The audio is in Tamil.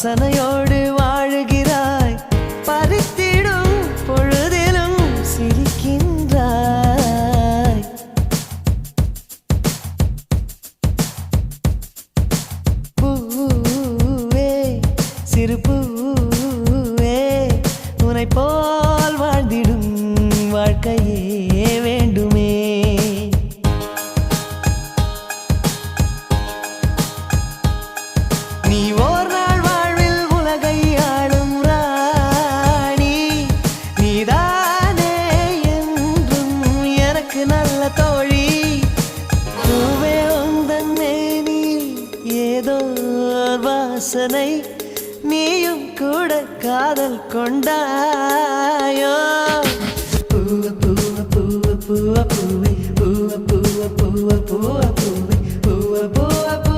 வாசனையோடு வாழுகிறாய், பறித்திடும் பொழுதிலும் சிரிக்கின்றாய். பூவே சிறு பூவே, உன்னை போல் வாழ்ந்திடும் வாழ்க்கையே வேண்டுமே. நீ ஓர் நாள் வாழ்வில் உலகை ஆளும் ராணி, நீதானே என்றும் எனக்கு நல்ல தோழி. பூவே உந்தன் மேனில் ஏதோ வாசனை, நீயும் கூட காதல் கொண்டாயோ. பூவ பூவ பூவ பூவ பூவே, பூவ பூவ பூவ பூவ